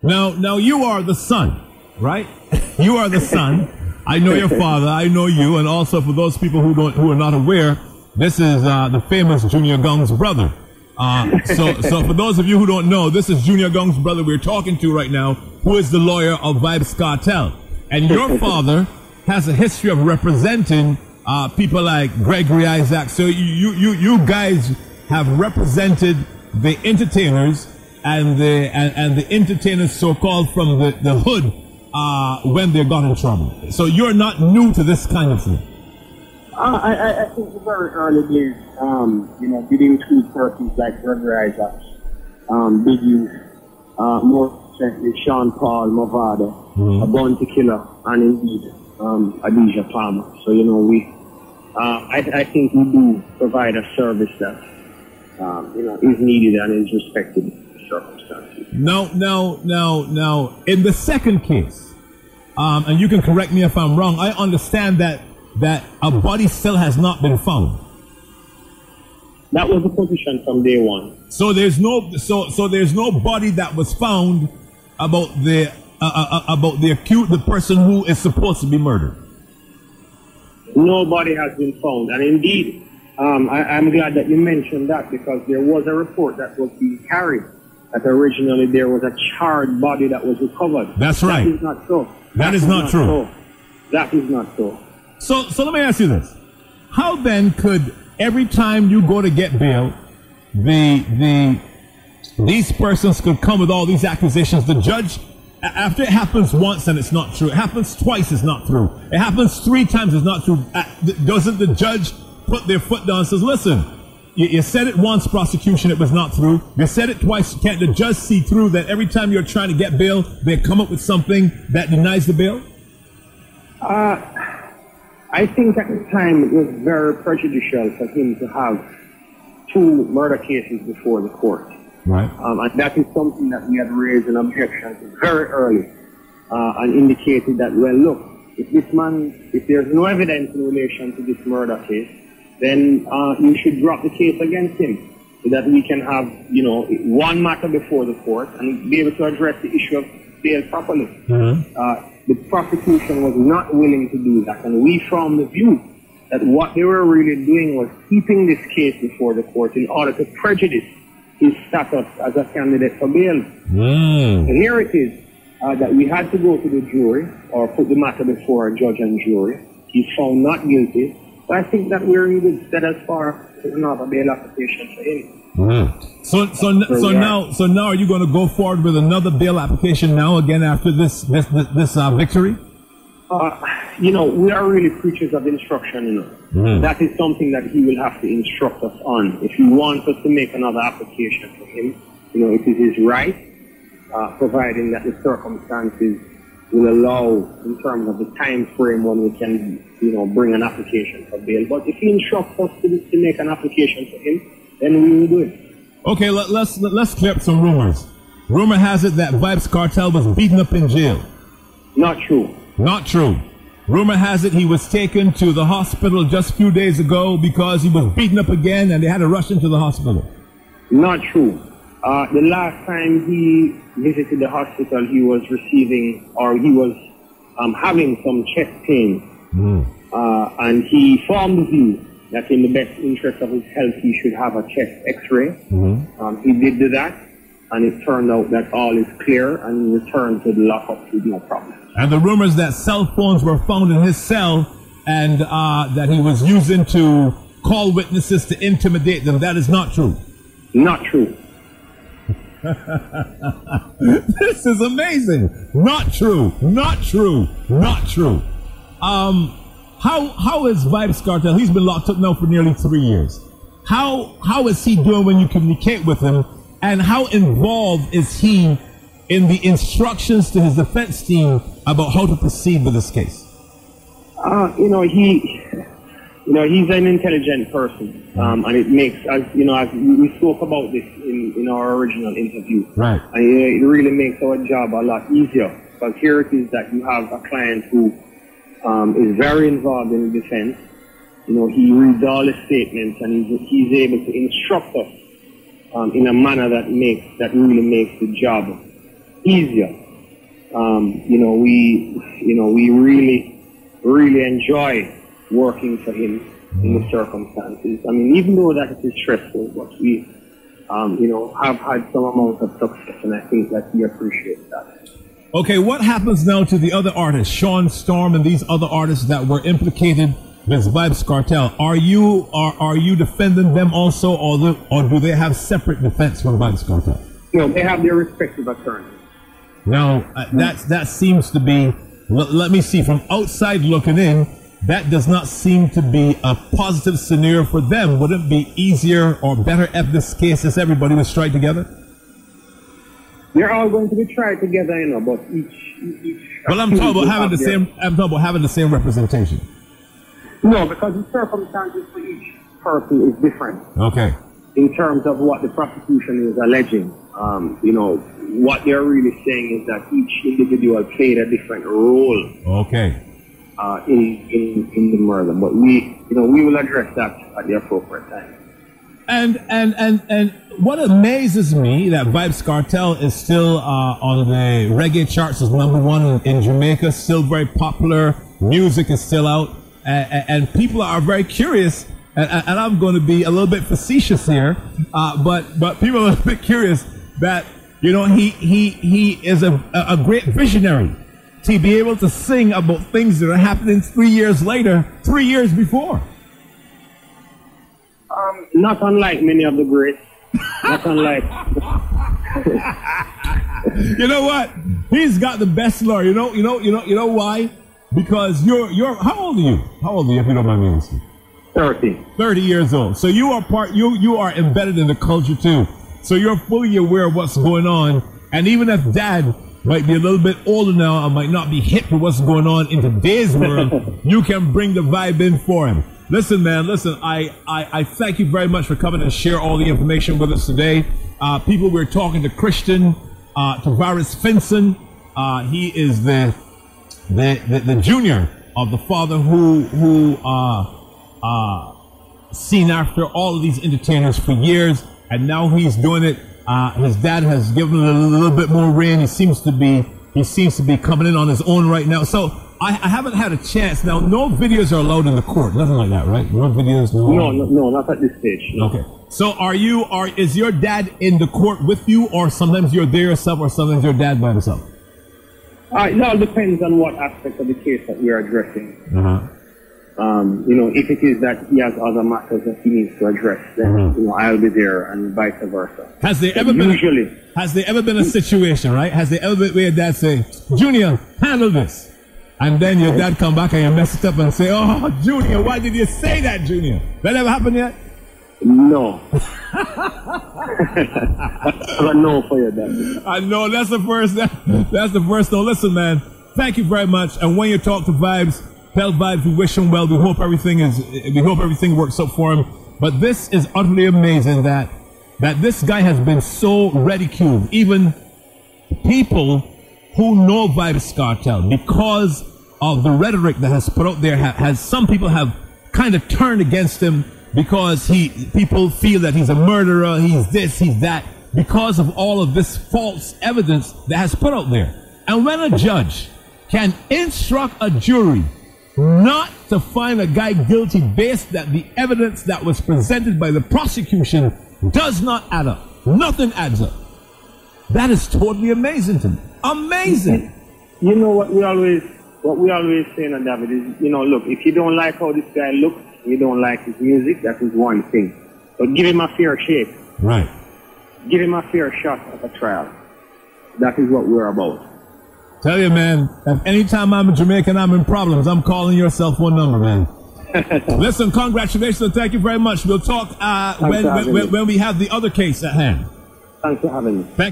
Now you are the son, right? You are the son. I know your father. I know you. And also for those people who are not aware, this is the famous Junior Gong's brother. So for those of you who don't know, this is Junior Gong's brother we're talking to right now, who is the lawyer of Vybz Kartel. And your father has a history of representing people like Gregory Isaac. So you guys have represented the entertainers and the entertainers so-called from the hood when they got in trouble. So you're not new to this kind of thing. I think the very early days, did include persons like Gregory Isaac, Big Youth, more recently Sean Paul, Movado, Bounty Killer, and indeed Adidja Palmer. So I think we do provide a service that is needed and is respected in circumstances. Now, in the second case, and you can correct me if I'm wrong, I understand that a body still has not been found. That was the position from day one. So there's no body that was found about the accused, the person who is supposed to be murdered. Nobody has been found, and indeed, I'm glad that you mentioned that, because there was a report that was being carried that originally there was a charred body that was recovered. That's right. That is not so. That is not true. That is not so. So let me ask you this: how then could every time you go to get bail, these persons could come with all these accusations? The judge, after it happens once and it's not true, it happens twice, it's not true, it happens 3 times, it's not true, doesn't the judge put their foot down and says, listen, you said it once, prosecution, it was not true, you said it twice, can't the judge see through that every time you're trying to get bail, they come up with something that denies the bail? I think at the time it was very prejudicial for him to have 2 murder cases before the court. Right. And that is something that we had raised an objection to very early, and indicated that, well, look, if there's no evidence in relation to this murder case, then you should drop the case against him, so that we can have, one matter before the court and be able to address the issue of bail properly. The prosecution was not willing to do that, and we formed the view that what they were really doing was keeping this case before the court in order to prejudice his status as a candidate for bail. And here it is that we had to go to the jury, or put the matter before a judge and jury. He's found not guilty. So I think that we're in good stead as far as another bail application for him. So now are you going to go forward with another bail application now again after this victory? We are really creatures of instruction, That is something that he will have to instruct us on. If he wants us to make another application for him, it is his right, providing that the circumstances will allow in terms of the time frame when we can, bring an application for bail. But if he instructs us to make an application for him, then we will do it. Okay, let's clear up some rumors. Rumor has it that Vybz Kartel was beaten up in jail. Not true. Not true. Rumor has it he was taken to the hospital just a few days ago because he was beaten up again and they had to rush him to the hospital. Not true. The last time he visited the hospital, he was having some chest pain. And he formed the view that in the best interest of his health, he should have a chest x-ray. He did do that, and it turned out that all is clear, and he returned to the lockup with no problem. And the rumors that cell phones were found in his cell and that he was using to call witnesses to intimidate them, that is not true. Not true. This is amazing. Not true. Not true. Not true. How is Vybz Kartel? He's been locked up now for nearly 3 years. How is he doing when you communicate with him? And how involved is he in the instructions to his defense team about how to proceed with this case? He's an intelligent person, and it makes, as we spoke about this in our original interview. Right. And it really makes our job a lot easier, because here it is that you have a client who is very involved in the defense. He reads all the statements, and he's able to instruct us in a manner that really makes the job easier. We really enjoy working for him in the circumstances. I mean, even though that it is stressful, but we, have had some amount of success, and I think that he appreciates that. Okay, what happens now to the other artists, Sean Storm and these other artists that were implicated with Vybz Kartel? Are you defending them also, or do they have separate defense from Vybz Kartel? No, they have their respective attorneys. Now, that seems to be, let me see, from outside looking in, that does not seem to be a positive scenario for them. Would it be easier or better if this case if everybody was tried together? They're all going to be tried together, but each. Well, I'm talking about having the same. I'm talking about having the same representation. No, because the circumstances for each person is different. Okay. In terms of what the prosecution is alleging, what they're really saying is that each individual played a different role. Okay. In the murder, but we will address that at the appropriate time. And what amazes me that Vybz Kartel is still on the reggae charts as #1 in Jamaica, still very popular. Music is still out, and people are very curious. And I'm going to be a little bit facetious here, but people are a bit curious that he is a great visionary to be able to sing about things that are happening 3 years later, 3 years before. Not unlike many of the greats. Not unlike. You know what? He's got the best lawyer. You know why? Because you're. How old are you? How old are you? If you don't mind me asking. 30 years old. So you are embedded in the culture too. So you're fully aware of what's going on. And even if Dad might be a little bit older now and might not be hip with what's going on in today's world, you can bring the vibe in for him. Listen, man, I thank you very much for coming and share all the information with us today. People, we're talking to Christian Tavares-Finson. He is the junior of the father who seen after all of these entertainers for years, and now he's doing it. His dad has given him a little bit more rein. He seems to be coming in on his own right now. So I haven't had a chance. Now, no videos are allowed in the court. Nothing like that, right? No videos. No, not at this stage. No. Okay. So is your dad in the court with you, or sometimes you're there yourself, or sometimes your dad by himself? It all depends on what aspect of the case that we're addressing. If it is that he has other matters that he needs to address, then I'll be there, and vice versa. Has there ever been a situation, right? Has there ever been where your dad say, "Junior, handle this," and then your dad come back and you mess it up and say, "Oh, Junior, why did you say that, Junior?" That ever happened yet? No. I know for your dad. I know that's the first. That's the first. No, listen, man. Thank you very much. And when you talk to Vybz, tell Vybz we wish him well. We hope everything works out for him. But this is utterly amazing that this guy has been so ridiculed. Even people who know Vybz Kartel, because of the rhetoric that has put out there, some people have kind of turned against him because people feel that he's a murderer, he's this, he's that, because of all of this false evidence that has put out there. And when a judge can instruct a jury not to find a guy guilty based that the evidence that was presented by the prosecution does not add up, nothing adds up, that is totally amazing to me. Amazing. You know what we always say, Dahved, is, look, if you don't like how this guy looks, you don't like his music, that is one thing. But give him a fair shake. Right. Give him a fair shot at a trial. That is what we're about. Tell you, man, if anytime I'm in Jamaica and I'm in problems, I'm calling your cell phone number, man. Listen, congratulations and thank you very much. We'll talk when we have the other case at hand. Thanks for having me.